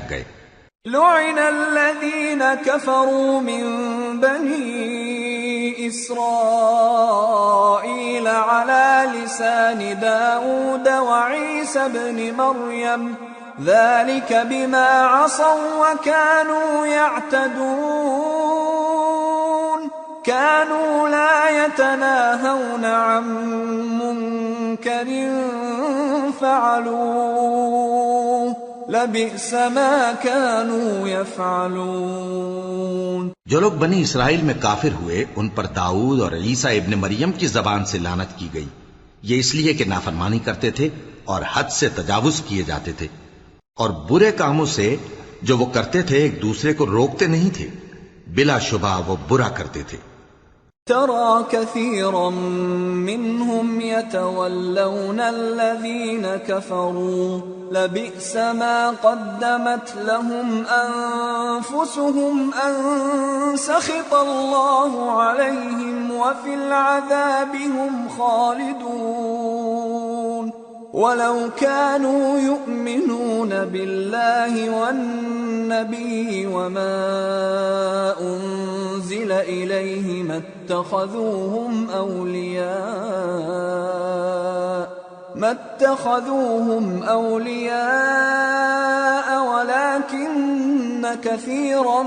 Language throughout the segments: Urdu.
گئے۔ لعن الذين كفروا من بني إسرائيل على لسان داود وعيسى بن مريم ذلك بما عصوا وكانوا يعتدون كانوا لا يتناهون عن منكر فعلوه لبئس ما كانوا يفعلون۔ جو لوگ بنی اسرائیل میں کافر ہوئے ان پر داؤد اور عیسیٰ ابن مریم کی زبان سے لعنت کی گئی، یہ اس لیے کہ نافرمانی کرتے تھے اور حد سے تجاوز کیے جاتے تھے، اور برے کاموں سے جو وہ کرتے تھے ایک دوسرے کو روکتے نہیں تھے، بلا شبہ وہ برا کرتے تھے۔ ترى كثيرا منهم يتولون الذين كفروا لبئس ما قدمت لهم أنفسهم أن سخط الله عليهم وفي العذاب هم خالدون ولو كانوا يؤمنون بالله والنبي وما أنزل إليه ما اتخذوهم أولياء ولكن كثيرا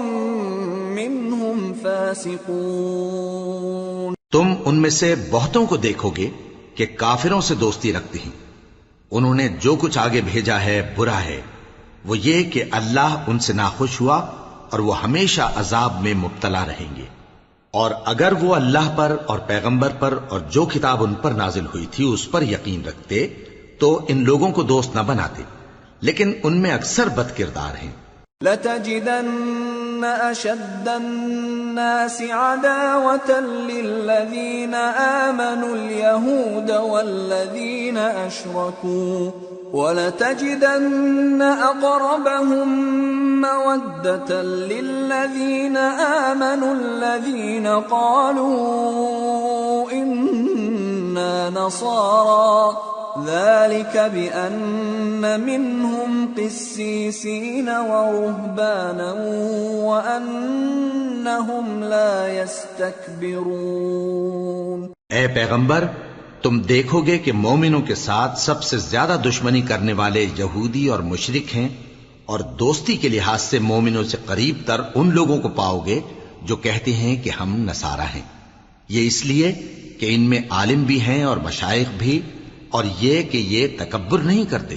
منهم فاسقون۔ تم ان میں سے بہتوں کو دیکھو گے کہ کافروں سے دوستی رکھتے ہیں، انہوں نے جو کچھ آگے بھیجا ہے برا ہے، وہ یہ کہ اللہ ان سے ناخوش ہوا اور وہ ہمیشہ عذاب میں مبتلا رہیں گے، اور اگر وہ اللہ پر اور پیغمبر پر اور جو کتاب ان پر نازل ہوئی تھی اس پر یقین رکھتے تو ان لوگوں کو دوست نہ بناتے، لیکن ان میں اکثر بد کردار ہیں۔ لَتَجِدَنَّ أَشَدَّ النَّاسِ عَدَاوَةً لِّلَّذِينَ آمَنُوا الْيَهُودَ وَالَّذِينَ أَشْرَكُوا وَلَتَجِدَنَّ أَقْرَبَهُم مَّوَدَّةً لِّلَّذِينَ آمَنُوا الَّذِينَ قَالُوا إِنَّا نَصَارَىٰ ذلك بأن منهم قسيسين ورهبانا وأنهم لا يستكبرون۔ اے پیغمبر، تم دیکھو گے کہ مومنوں کے ساتھ سب سے زیادہ دشمنی کرنے والے یہودی اور مشرک ہیں، اور دوستی کے لحاظ سے مومنوں سے قریب تر ان لوگوں کو پاؤ گے جو کہتے ہیں کہ ہم نصارہ ہیں، یہ اس لیے کہ ان میں عالم بھی ہیں اور مشائخ بھی، اور یہ کہ یہ تکبر نہیں کرتے۔